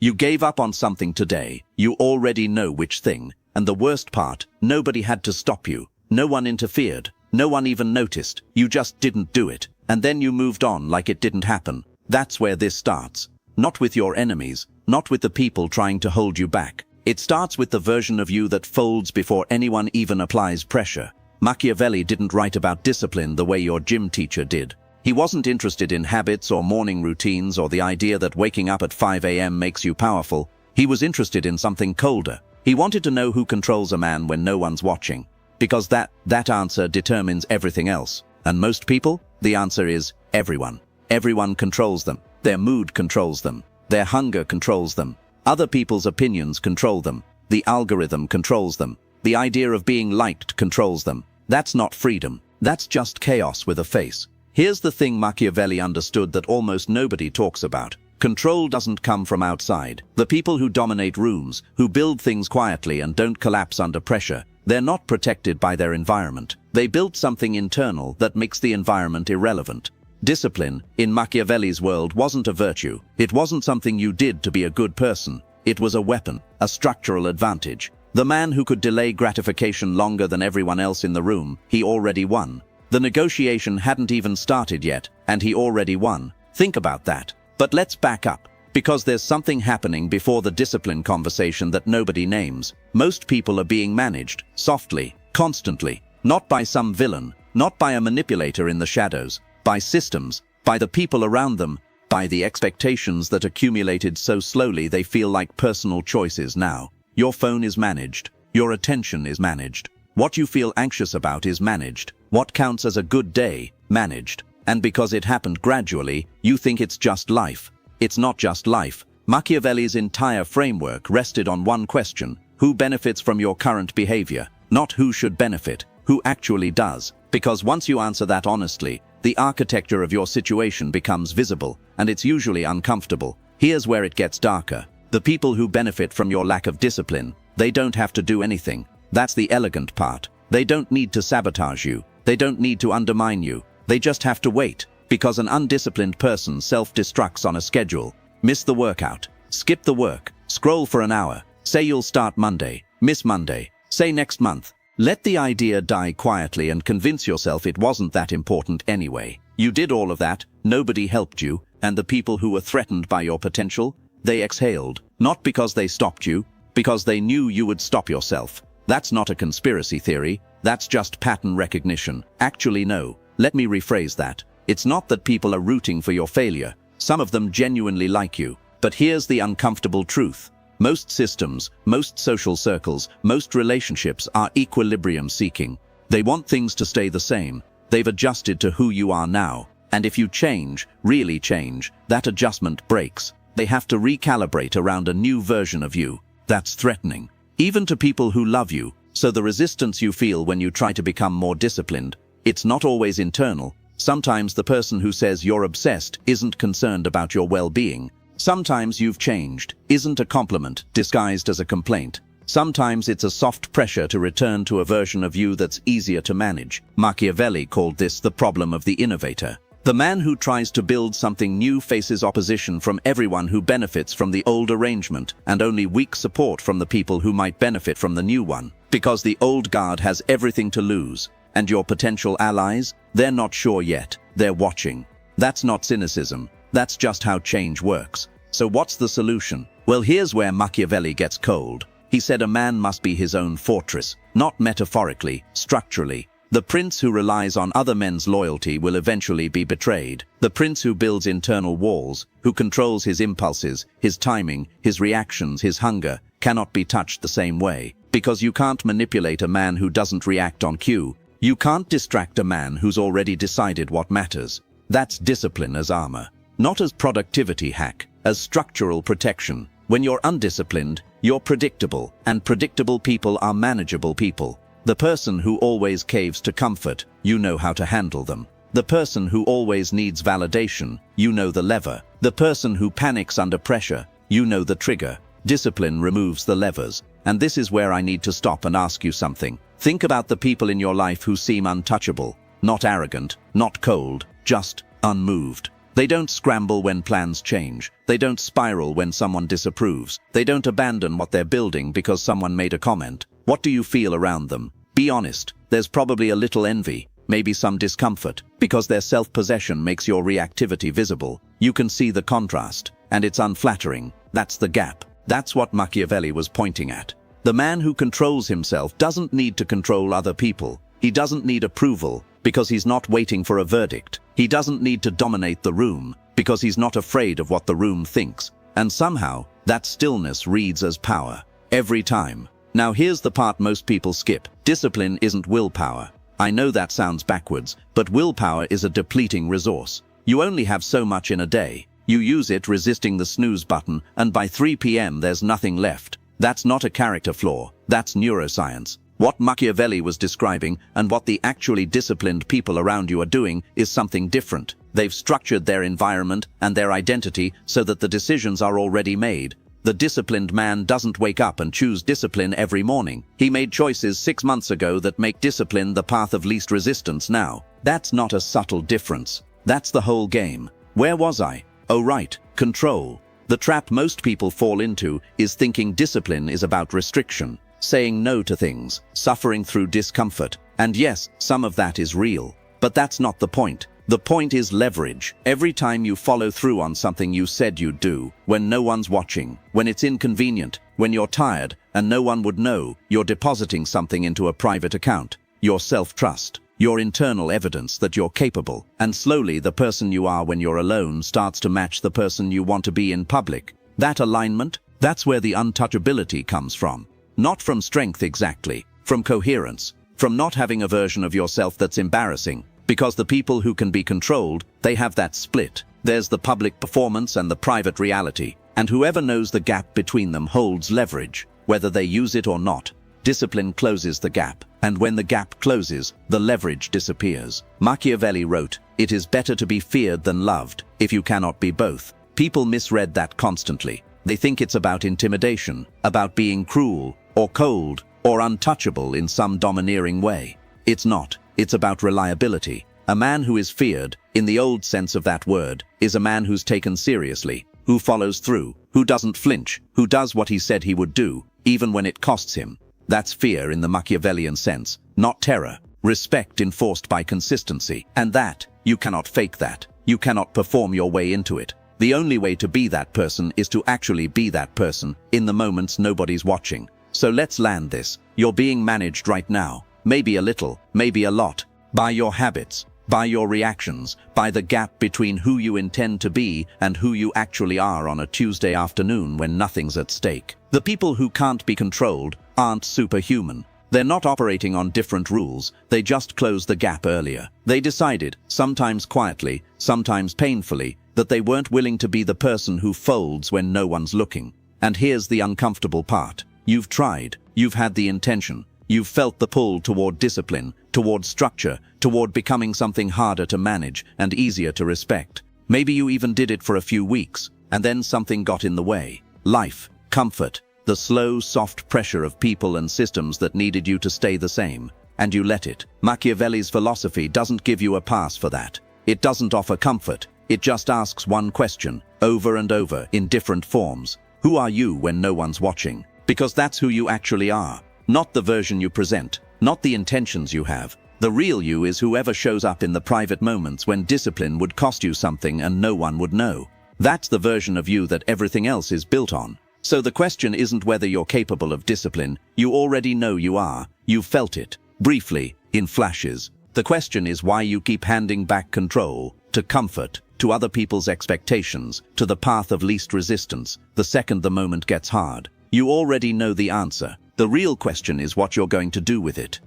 You gave up on something today. You already know which thing. And the worst part, nobody had to stop you. No one interfered. No one even noticed. You just didn't do it. And then you moved on like it didn't happen. That's where this starts. Not with your enemies. Not with the people trying to hold you back. It starts with the version of you that folds before anyone even applies pressure. Machiavelli didn't write about discipline the way your gym teacher did. He wasn't interested in habits or morning routines or the idea that waking up at 5 a.m. makes you powerful. He was interested in something colder. He wanted to know who controls a man when no one's watching. Because that answer determines everything else. And most people, the answer is everyone. Everyone controls them. Their mood controls them. Their hunger controls them. Other people's opinions control them. The algorithm controls them. The idea of being liked controls them. That's not freedom. That's just chaos with a face. Here's the thing Machiavelli understood that almost nobody talks about. Control doesn't come from outside. The people who dominate rooms, who build things quietly and don't collapse under pressure, they're not protected by their environment. They built something internal that makes the environment irrelevant. Discipline, in Machiavelli's world, wasn't a virtue. It wasn't something you did to be a good person. It was a weapon, a structural advantage. The man who could delay gratification longer than everyone else in the room, he already won. The negotiation hadn't even started yet, and he already won. Think about that. But let's back up, because there's something happening before the discipline conversation that nobody names. Most people are being managed, softly, constantly, not by some villain, not by a manipulator in the shadows, by systems, by the people around them, by the expectations that accumulated so slowly they feel like personal choices now. Your phone is managed. Your attention is managed. What you feel anxious about is managed. What counts as a good day, managed. And because it happened gradually, you think it's just life. It's not just life. Machiavelli's entire framework rested on one question: who benefits from your current behavior? Not who should benefit, who actually does. Because once you answer that honestly, the architecture of your situation becomes visible, and it's usually uncomfortable. Here's where it gets darker. The people who benefit from your lack of discipline, they don't have to do anything. That's the elegant part. They don't need to sabotage you. They don't need to undermine you. They just have to wait, because an undisciplined person self-destructs on a schedule. Miss the workout. Skip the work. Scroll for an hour. Say you'll start Monday. Miss Monday. Say next month. Let the idea die quietly and convince yourself it wasn't that important anyway. You did all of that, nobody helped you, and the people who were threatened by your potential, they exhaled. Not because they stopped you, because they knew you would stop yourself. That's not a conspiracy theory. That's just pattern recognition. Actually, no. Let me rephrase that. It's not that people are rooting for your failure. Some of them genuinely like you. But here's the uncomfortable truth. Most systems, most social circles, most relationships are equilibrium seeking. They want things to stay the same. They've adjusted to who you are now. And if you change, really change, that adjustment breaks. They have to recalibrate around a new version of you. That's threatening. Even to people who love you. So the resistance you feel when you try to become more disciplined, it's not always internal. Sometimes the person who says you're obsessed isn't concerned about your well-being. Sometimes you've changed isn't a compliment disguised as a complaint. Sometimes it's a soft pressure to return to a version of you that's easier to manage. Machiavelli called this the problem of the innovator. The man who tries to build something new faces opposition from everyone who benefits from the old arrangement, and only weak support from the people who might benefit from the new one. Because the old guard has everything to lose. And your potential allies, they're not sure yet. They're watching. That's not cynicism. That's just how change works. So what's the solution? Well, here's where Machiavelli gets cold. He said a man must be his own fortress, not metaphorically, structurally. The prince who relies on other men's loyalty will eventually be betrayed. The prince who builds internal walls, who controls his impulses, his timing, his reactions, his hunger, cannot be touched the same way. Because you can't manipulate a man who doesn't react on cue. You can't distract a man who's already decided what matters. That's discipline as armor. Not as productivity hack, as structural protection. When you're undisciplined, you're predictable, and predictable people are manageable people. The person who always caves to comfort, you know how to handle them. The person who always needs validation, you know the lever. The person who panics under pressure, you know the trigger. Discipline removes the levers. And this is where I need to stop and ask you something. Think about the people in your life who seem untouchable, not arrogant, not cold, just unmoved. They don't scramble when plans change. They don't spiral when someone disapproves. They don't abandon what they're building because someone made a comment. What do you feel around them? Be honest. There's probably a little envy, maybe some discomfort, because their self-possession makes your reactivity visible. You can see the contrast, and it's unflattering. That's the gap. That's what Machiavelli was pointing at. The man who controls himself doesn't need to control other people. He doesn't need approval, because he's not waiting for a verdict. He doesn't need to dominate the room, because he's not afraid of what the room thinks. And somehow, that stillness reads as power. Every time. Now here's the part most people skip. Discipline isn't willpower. I know that sounds backwards, but willpower is a depleting resource. You only have so much in a day. You use it resisting the snooze button, and by 3 p.m. there's nothing left. That's not a character flaw. That's neuroscience. What Machiavelli was describing and what the actually disciplined people around you are doing is something different. They've structured their environment and their identity so that the decisions are already made. The disciplined man doesn't wake up and choose discipline every morning. He made choices 6 months ago that make discipline the path of least resistance now. That's not a subtle difference. That's the whole game. Where was I? Oh right, control. The trap most people fall into is thinking discipline is about restriction, saying no to things, suffering through discomfort. And yes, some of that is real. But that's not the point. The point is leverage. Every time you follow through on something you said you'd do, when no one's watching, when it's inconvenient, when you're tired and no one would know, you're depositing something into a private account. Your self-trust, your internal evidence that you're capable. And slowly the person you are when you're alone starts to match the person you want to be in public. That alignment, that's where the untouchability comes from. Not from strength exactly, from coherence, from not having a version of yourself that's embarrassing. Because the people who can be controlled, they have that split. There's the public performance and the private reality. And whoever knows the gap between them holds leverage, whether they use it or not. Discipline closes the gap, and when the gap closes, the leverage disappears. Machiavelli wrote, "It is better to be feared than loved, if you cannot be both." People misread that constantly. They think it's about intimidation, about being cruel, or cold, or untouchable in some domineering way. It's not. It's about reliability. A man who is feared, in the old sense of that word, is a man who's taken seriously, who follows through, who doesn't flinch, who does what he said he would do, even when it costs him. That's fear in the Machiavellian sense, not terror. Respect enforced by consistency. And that, you cannot fake that. You cannot perform your way into it. The only way to be that person is to actually be that person, in the moments nobody's watching. So let's land this. You're being managed right now. Maybe a little, maybe a lot. By your habits, by your reactions, by the gap between who you intend to be and who you actually are on a Tuesday afternoon when nothing's at stake. The people who can't be controlled aren't superhuman. They're not operating on different rules, they just closed the gap earlier. They decided, sometimes quietly, sometimes painfully, that they weren't willing to be the person who folds when no one's looking. And here's the uncomfortable part. You've tried, you've had the intention, you've felt the pull toward discipline, toward structure, toward becoming something harder to manage and easier to respect. Maybe you even did it for a few weeks, and then something got in the way. Life, comfort, the slow, soft pressure of people and systems that needed you to stay the same, and you let it. Machiavelli's philosophy doesn't give you a pass for that. It doesn't offer comfort. It just asks one question, over and over, in different forms. Who are you when no one's watching? Because that's who you actually are. Not the version you present, not the intentions you have. The real you is whoever shows up in the private moments when discipline would cost you something and no one would know. That's the version of you that everything else is built on. So the question isn't whether you're capable of discipline. You already know you are. You've felt it, briefly, in flashes. The question is why you keep handing back control to comfort, to other people's expectations, to the path of least resistance, the second the moment gets hard. You already know the answer. The real question is what you're going to do with it.